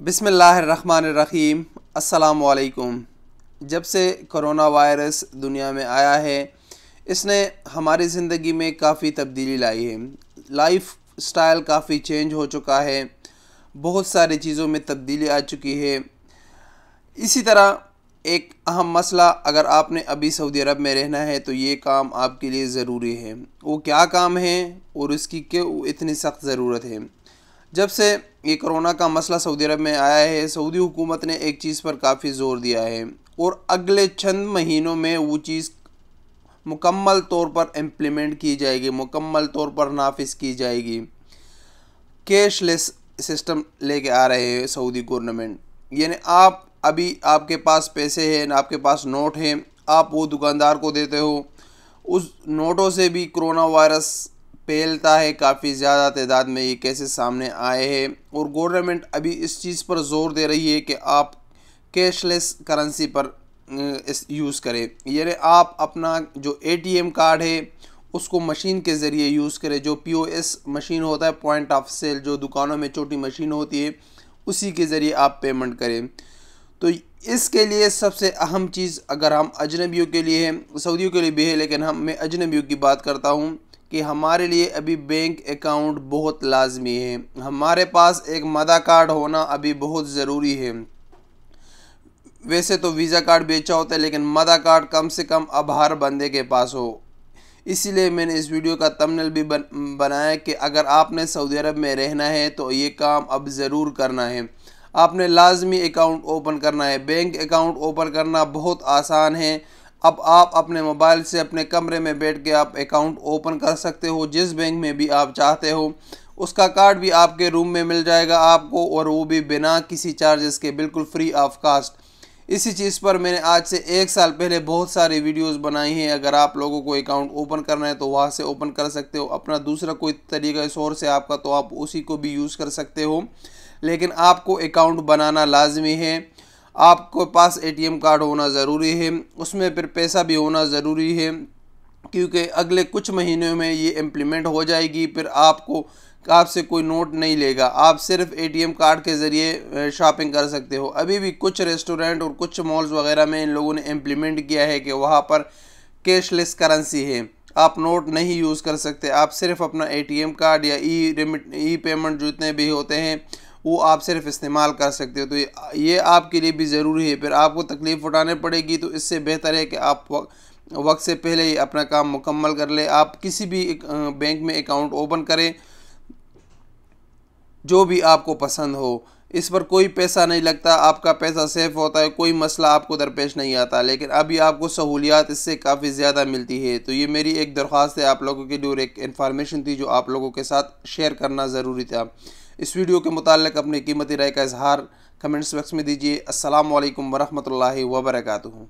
बिस्मिल्लाहिर्रहमानिर्रहीम। अस्सलामु अलैकुम। जब से कोरोना वायरस दुनिया में आया है, इसने हमारी ज़िंदगी में काफ़ी तब्दीली लाई है। लाइफ स्टाइल काफ़ी चेंज हो चुका है, बहुत सारी चीज़ों में तब्दीली आ चुकी है। इसी तरह एक अहम मसला, अगर आपने अभी सऊदी अरब में रहना है तो ये काम आपके लिए ज़रूरी है। वो क्या काम है और उसकी क्यों इतनी सख्त ज़रूरत है? जब से ये कोरोना का मसला सऊदी अरब में आया है, सऊदी हुकूमत ने एक चीज़ पर काफ़ी ज़ोर दिया है और अगले चंद महीनों में वो चीज़ मुकम्मल तौर पर इम्प्लीमेंट की जाएगी, मुकम्मल तौर पर नाफिज की जाएगी। कैशलेस सिस्टम लेके आ रहे हैं सऊदी गवर्नमेंट। यानी आप अभी आपके पास पैसे हैं, आपके पास नोट हैं, आप वो दुकानदार को देते हो, उस नोटों से भी कोरोना वायरस फैलता है। काफ़ी ज़्यादा तादाद में ये केसेस सामने आए हैं और गवर्नमेंट अभी इस चीज़ पर ज़ोर दे रही है कि आप कैशलेस करेंसी पर इस यूज़ करें। यानी आप अपना जो एटीएम कार्ड है उसको मशीन के ज़रिए यूज़ करें। जो पीओएस मशीन होता है, पॉइंट ऑफ सेल, जो दुकानों में छोटी मशीन होती है, उसी के ज़रिए आप पेमेंट करें। तो इसके लिए सबसे अहम चीज़, अगर हम अजनबियों के लिए हैं, सऊदियों के लिए भी है, लेकिन मैं अजनबियों की बात करता हूँ कि हमारे लिए अभी बैंक अकाउंट बहुत लाजमी है। हमारे पास एक मदा कार्ड होना अभी बहुत ज़रूरी है। वैसे तो वीज़ा कार्ड भी अच्छा होता है, लेकिन मदा कार्ड कम से कम अब हर बंदे के पास हो। इसीलिए मैंने इस वीडियो का थंबनेल भी बनाया कि अगर आपने सऊदी अरब में रहना है तो ये काम अब ज़रूर करना है। आपने लाजमी अकाउंट ओपन करना है। बैंक अकाउंट ओपन करना बहुत आसान है। अब आप अपने मोबाइल से अपने कमरे में बैठ के आप अकाउंट ओपन कर सकते हो। जिस बैंक में भी आप चाहते हो उसका कार्ड भी आपके रूम में मिल जाएगा आपको, और वो भी बिना किसी चार्जेस के, बिल्कुल फ्री ऑफ कास्ट। इसी चीज़ पर मैंने आज से 1 साल पहले बहुत सारी वीडियोस बनाई हैं। अगर आप लोगों को अकाउंट ओपन करना है तो वहाँ से ओपन कर सकते हो। अपना दूसरा कोई तरीका सोर्स है आपका तो आप उसी को भी यूज़ कर सकते हो, लेकिन आपको अकाउंट बनाना लाजमी है। आपको पास एटीएम कार्ड होना ज़रूरी है, उसमें फिर पैसा भी होना ज़रूरी है, क्योंकि अगले कुछ महीनों में ये इम्प्लीमेंट हो जाएगी। फिर आपसे कोई नोट नहीं लेगा, आप सिर्फ एटीएम कार्ड के ज़रिए शॉपिंग कर सकते हो। अभी भी कुछ रेस्टोरेंट और कुछ मॉल्स वगैरह में इन लोगों ने इम्प्लीमेंट किया है कि वहाँ पर कैशलेस करेंसी है, आप नोट नहीं यूज़ कर सकते। आप सिर्फ अपना एटीएम कार्ड या ई पेमेंट जितने भी होते हैं वो आप सिर्फ इस्तेमाल कर सकते हो। तो ये आपके लिए भी ज़रूरी है। फिर आपको तकलीफ़ उठाने पड़ेगी, तो इससे बेहतर है कि आप वक्त से पहले ही अपना काम मुकम्मल कर ले। आप किसी भी बैंक में अकाउंट ओपन करें जो भी आपको पसंद हो। इस पर कोई पैसा नहीं लगता, आपका पैसा सेफ होता है, कोई मसला आपको दरपेश नहीं आता। लेकिन अभी आपको सहूलियात इससे काफ़ी ज़्यादा मिलती है। तो ये मेरी एक दरख्वास्त है आप लोगों के लिए और एक इन्फॉर्मेशन थी जो आप लोगों के साथ शेयर करना ज़रूरी था। इस वीडियो के मुताल्लिक़ अपनी कीमती राय का इजहार कमेंट्स बॉक्स में दीजिए। अस्सलामु अलैकुम वरहमतुल्लाहि वबरकातुहू।